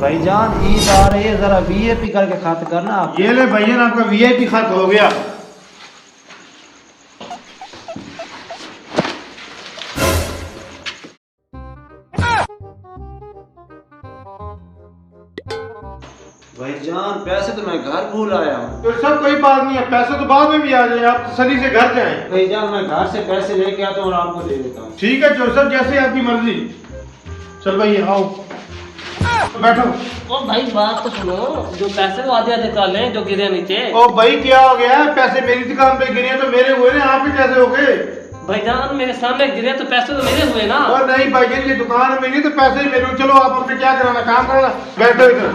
भाई जान ईद आ रही है, जरा वीआईपी करके खत करना आप। ये ले भैया आपका वीआईपी खत हो गया। भाईजान पैसे तो मैं घर भूल आया हूँ। तो सब कोई बात नहीं है, पैसे तो बाद में भी आ जाए, आप तसल्ली से घर जाएं। भाईजान मैं घर से पैसे लेके आता हूँ और आपको दे देता हूँ। ठीक है चोर साहब, जैसे आपकी मर्जी। चल भाई आओ बैठो। ओ भाई बात तो सुनो, जो पैसे वो आधे आधे कर लें जो गिरे नीचे। ओ भाई क्या हो गया, पैसे मेरी दुकान पे गिरे हैं तो मेरे हुए ना, आपके कैसे हो गए? भाईजान मेरे सामने गिरे तो पैसे तो मेरे हुए ना। और नहीं भाई ये दुकान में नहीं तो पैसे ही मेरे। चलो आप अपने क्या कराना, काम कराना, बैठो इधर।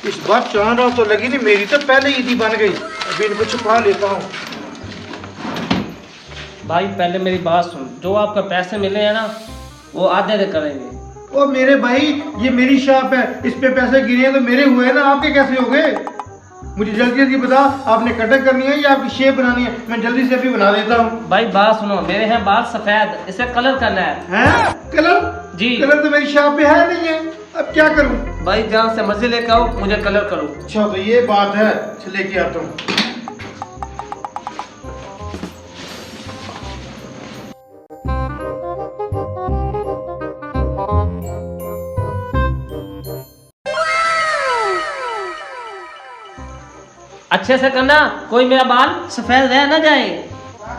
इस बार चांद रात तो लगी नहीं, मेरी तो पहले ईदी बन गई। अभी इनको छुपा लेता हूँ। भाई पहले मेरी बात सुन, जो आपका पैसे मिले हैं ना वो आधे आधे करेंगे। ओ मेरे भाई ये मेरी शॉप है, इस पे पैसे गिरे हैं तो मेरे हुए हैं ना, आपके कैसे हो गए? मुझे जल्दी जल्दी बता, आपने कटिंग करनी है या आपकी शेप बनानी है? मैं जल्दी से अभी बना देता हूँ। भाई बात सुनो, मेरे हैं बाल सफेद, इसे कलर करना है। हैं? कलर? जी। कलर तो मेरी शॉप पे है नहीं है, अब क्या करूँ? भाई जहाँ से मर्जी लेकर आओ, मुझे कलर करो। अच्छा तो ये बात है, चले के आता हूँ। अच्छे से करना, कोई मेरा बाल सफेद रह ना जाए।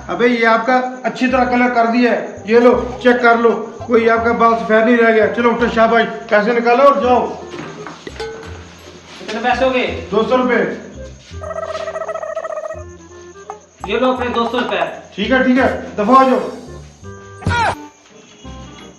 अबे ये आपका अच्छी तरह कलर कर दिया है, ये लो चेक कर लो, कोई आपका बाल सफेद नहीं रह गया। चलो उठो शाबाश, पैसे निकालो और जाओ। कितने पैसे हो गए? 200 रुपए। ये लो अपने 200 रुपए। ठीक है दफा हो जाओ।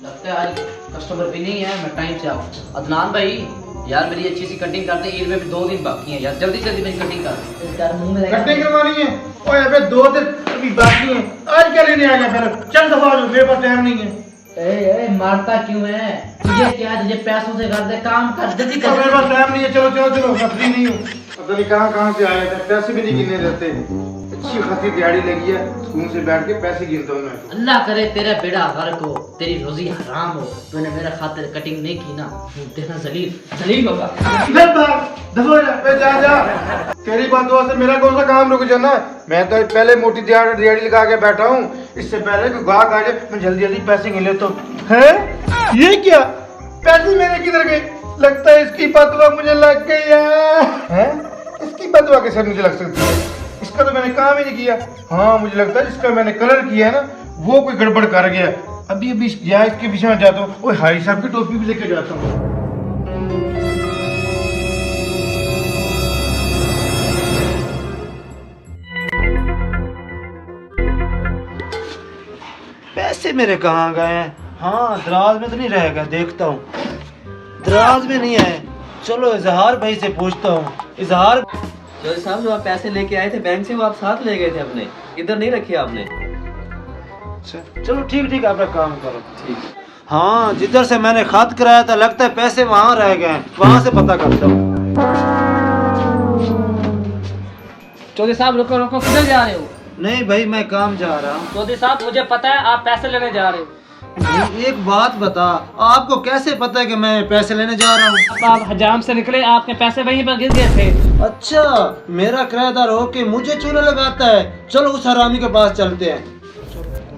लगता है आज कस्टमर भी नहीं है, मैं टाइम से आऊँ। अदनान भाई यार मेरी अच्छी सी कटिंग करते, ईद में भी 2 दिन बाकी हैं यार, जल्दी जल्दी मेरी कटिंग कर यार। मुंह में कटिंग करवानी है? ओए अबे 2 दिन अभी बाकी हैं, आज क्या लेने आ गया फिर? चल दफा हो जाओ, मेरे पास टाइम नहीं है। ए मारता क्यों है तुझे? क्या है तुझे? पैसों से कर दे, काम कर जल्दी कर। मेरे पास टाइम नहीं है, चलो मैं फ्री नहीं हूँ। पता नहीं कहाँ से आए थे, पैसे भी नहीं गिनने देते। अच्छी खासी दिहाड़ी लगी है, सुकून से बैठ के पैसे गिनता हूँ मैं। अल्लाह करे तेरा बेड़ा गर्क हो, तेरी रोजी हराम हो। तूने मेरा खातिर कटिंग नहीं की ना, देखना जलील होगा। जा तेरी बदुआ से मेरा कौन सा काम रुक जाना है? मैं तो पहले मोटी दिहाड़ी लगा के बैठा हूँ, इससे पहले कोई गाहक आ जाए मैं जल्दी जल्दी पैसे गिन लेता हूँ। है ये क्या? पैसे मेरे किधर गए? लगता है इसकी बदुआ मुझे लग गई है? इसकी बदुआ कैसे मुझे लग सकती है? इसका तो मैंने काम ही नहीं किया। हाँ मुझे लगता है जिसका मैंने कलर किया है ना वो कोई गड़बड़ कर गया। अभी यहाँ इसके पीछे में जाता हूँ। ओए हाई साहब की टोपी भी लेके जाता हूँ। पैसे मेरे कहाँ गए हैं? हाँ दराज में तो नहीं रह गया, देखता हूँ। दराज में नहीं है, चलो इजहार भाई से पूछता हूँ। इजहार चौधरी साहब जो आप पैसे लेके आए थे बैंक से, वो आप साथ ले गए थे अपने, इधर नहीं रखे आपने? चलो ठीक अपना काम करो। ठीक। हाँ जिधर से मैंने खत कराया था लगता है पैसे वहाँ रह गए हैं, वहाँ से पता करता हूँ। चौधरी साहब रुको, किधर जा रहे हो? नहीं भाई मैं काम जा रहा हूँ। चौधरी साहब मुझे पता है आप पैसे लेने जा रहे हो। एक बात बता, आपको कैसे पता है कि मैं पैसे लेने जा रहा हूँ? आप हजाम से निकले, आपके पैसे वहीं पर गिर गए थे। अच्छा मेरा किराएदार हो के मुझे चूना लगाता है। चलो उस हरामी के पास चलते हैं।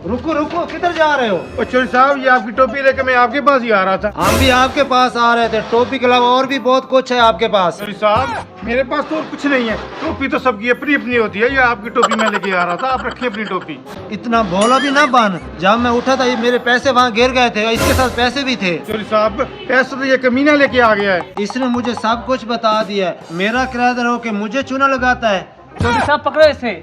रुको किधर जा रहे हो? चौधरी साहब ये आपकी टोपी लेकर मैं आपके पास ही आ रहा था। हम भी आपके पास आ रहे थे, टोपी के अलावा और भी बहुत कुछ है आपके पास। चौधरी साहब मेरे पास तो और कुछ नहीं है, टोपी तो सबकी अपनी अपनी होती है। ये आपकी टोपी मैं लेके आ रहा था, आप रखिए अपनी टोपी। इतना भोला भी ना बन, जब मैं उठा था ये मेरे पैसे वहाँ गिर गए थे, इसके साथ पैसे भी थे। चौधरी साहब पैसे तो ये कमीना लेके आ गया है। इसने मुझे सब कुछ बता दिया है। मेरा किराएदार हो के मुझे चूना लगाता है। चौधरी साहब पकड़ो इसे।